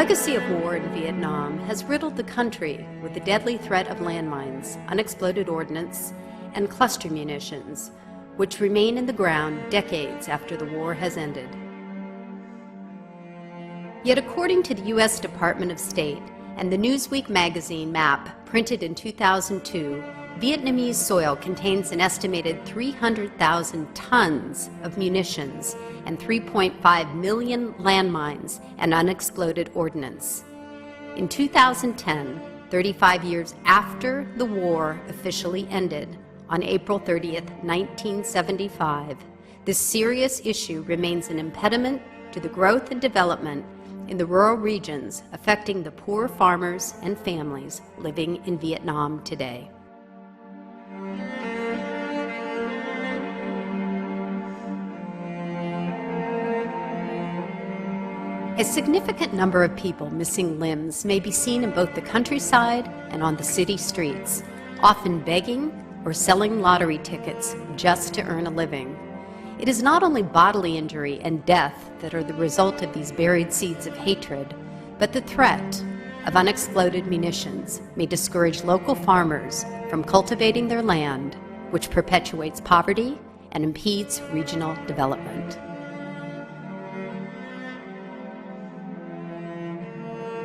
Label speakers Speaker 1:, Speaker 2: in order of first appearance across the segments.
Speaker 1: legacy of war in Vietnam has riddled the country with the deadly threat of landmines, unexploded ordnance, and cluster munitions, which remain in the ground decades after the war has ended. Yet according to the U.S. Department of State and the Newsweek magazine map printed in 2002, Vietnamese soil contains an estimated 300,000 tons of munitions and 3.5 million landmines and unexploded ordnance. In 2010, 35 years after the war officially ended, on April 30th, 1975, this serious issue remains an impediment to the growth and development in the rural regions, affecting the poor farmers and families living in Vietnam today. A significant number of people missing limbs may be seen in both the countryside and on the city streets, often begging or selling lottery tickets just to earn a living. It is not only bodily injury and death that are the result of these buried seeds of hatred, but the threat of unexploded munitions may discourage local farmers from cultivating their land, which perpetuates poverty and impedes regional development.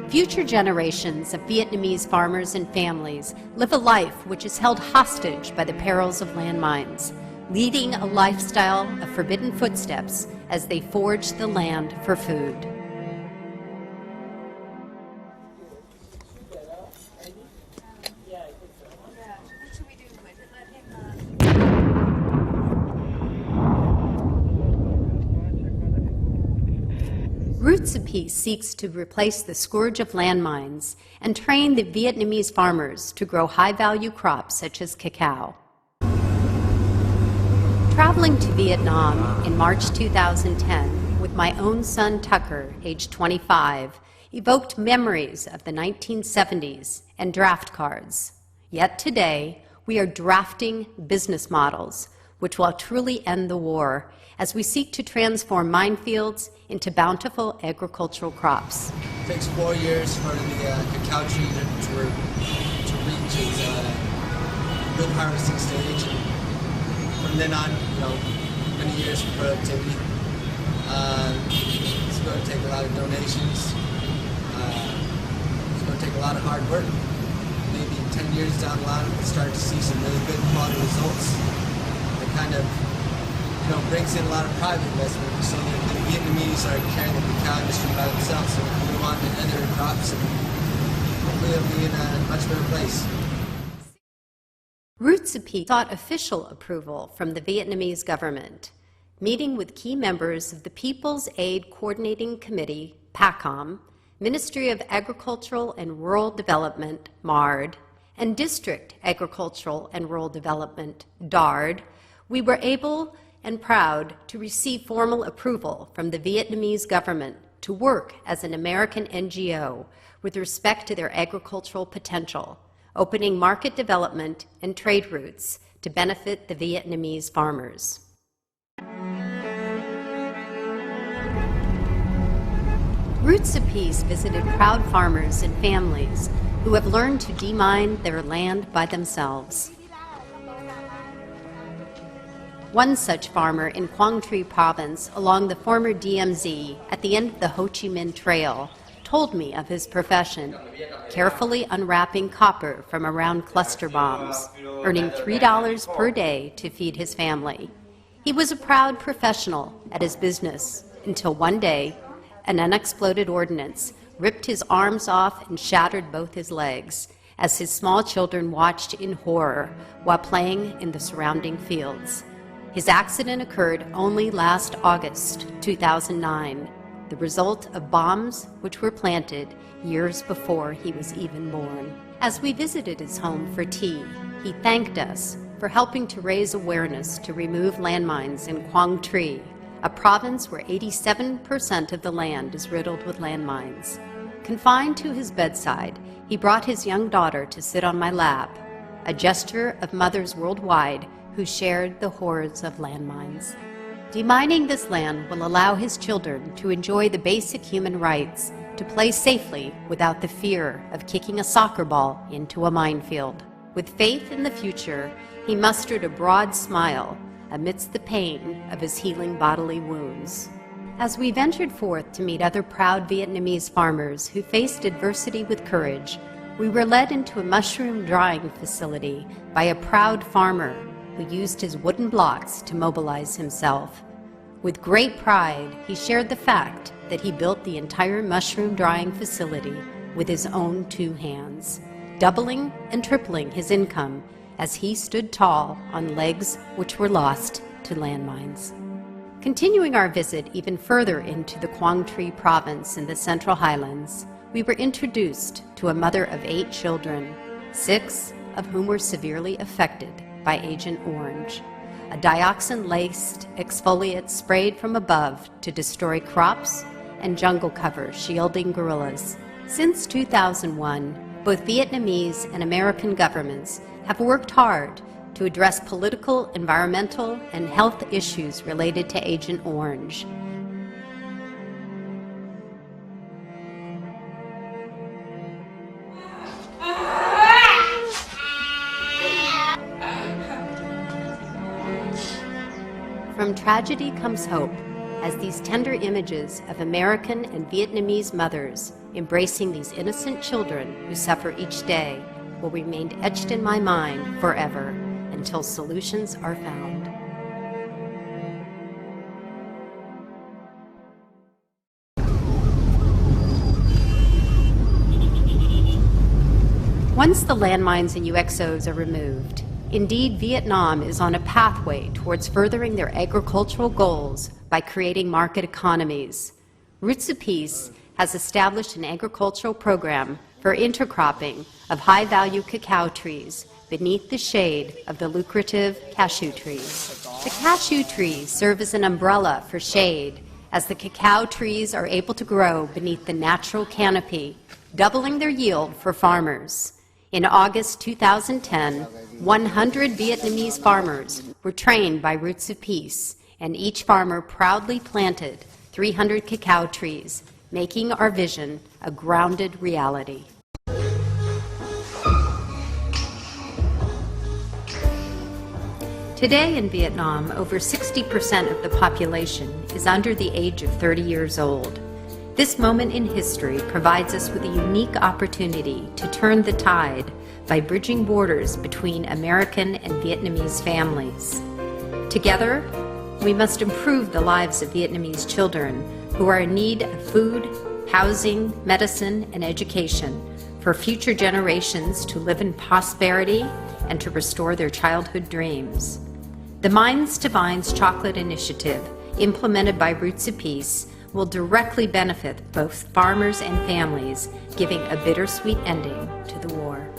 Speaker 1: Future generations of Vietnamese farmers and families live a life which is held hostage by the perils of landmines, leading a lifestyle of forbidden footsteps as they forage the land for food. Roots of Peace seeks to replace the scourge of landmines and train the Vietnamese farmers to grow high-value crops such as cacao. Traveling to Vietnam in March 2010 with my own son Tucker, age 25, evoked memories of the 1970s and draft cards. Yet today, we are drafting business models which will truly end the war as we seek to transform minefields into bountiful agricultural crops.
Speaker 2: It takes 4 years for the cacao tree to reach its good harvesting stage. And from then on, many years of productivity. It's going to take a lot of donations. It's going to take a lot of hard work. Maybe 10 years down the line, we'll start to see some really good quality results. That kind of brings in a lot of private investment, so that the Vietnamese are carrying the cacao industry by themselves, so we can move on to other crops and hopefully they'll be in a much better place.
Speaker 1: Roots of Peace sought official approval from the Vietnamese government, meeting with key members of the People's Aid Coordinating Committee, PACOM, Ministry of Agricultural and Rural Development, MARD, and District Agricultural and Rural Development, DARD. We were able and proud to receive formal approval from the Vietnamese government to work as an American NGO with respect to their agricultural potential, opening market development and trade routes to benefit the Vietnamese farmers. Roots of Peace visited proud farmers and families who have learned to demine their land by themselves. One such farmer in Quang Tri province along the former DMZ at the end of the Ho Chi Minh Trail told me of his profession, carefully unwrapping copper from around cluster bombs, earning $3 per day to feed his family. He was a proud professional at his business until one day an unexploded ordnance ripped his arms off and shattered both his legs as his small children watched in horror while playing in the surrounding fields. His accident occurred only last August 2009, the result of bombs which were planted years before he was even born. As we visited his home for tea, he thanked us for helping to raise awareness to remove landmines in Quang Tri, a province where 87% of the land is riddled with landmines. Confined to his bedside, he brought his young daughter to sit on my lap, a gesture of mothers worldwide who shared the horrors of landmines. Demining this land will allow his children to enjoy the basic human rights to play safely without the fear of kicking a soccer ball into a minefield. With faith in the future, he mustered a broad smile amidst the pain of his healing bodily wounds. As we ventured forth to meet other proud Vietnamese farmers who faced adversity with courage, we were led into a mushroom drying facility by a proud farmer who used his wooden blocks to mobilize himself. With great pride, he shared the fact that he built the entire mushroom drying facility with his own 2 hands, doubling and tripling his income as he stood tall on legs which were lost to landmines. Continuing our visit even further into the Quang Tri province in the Central Highlands, we were introduced to a mother of 8 children, 6 of whom were severely affected by Agent Orange, a dioxin-laced exfoliate sprayed from above to destroy crops and jungle cover shielding gorillas. Since 2001, both Vietnamese and American governments have worked hard to address political, environmental, and health issues related to Agent Orange. From tragedy comes hope, as these tender images of American and Vietnamese mothers embracing these innocent children who suffer each day will remain etched in my mind forever until solutions are found. Once the landmines and UXOs are removed, indeed Vietnam is on a pathway towards furthering their agricultural goals by creating market economies. Roots of Peace has established an agricultural program for intercropping of high-value cacao trees beneath the shade of the lucrative cashew trees. The cashew trees serve as an umbrella for shade, as the cacao trees are able to grow beneath the natural canopy, doubling their yield for farmers. In August 2010, 100 Vietnamese farmers were trained by Roots of Peace, and each farmer proudly planted 300 cacao trees, making our vision a grounded reality. Today in Vietnam, over 60% of the population is under the age of 30 years old. This moment in history provides us with a unique opportunity to turn the tide by bridging borders between American and Vietnamese families. Together, we must improve the lives of Vietnamese children who are in need of food, housing, medicine, and education for future generations to live in prosperity and to restore their childhood dreams. The Minds to Vines Chocolate Initiative, implemented by Roots of Peace, will directly benefit both farmers and families, giving a bittersweet ending to the war.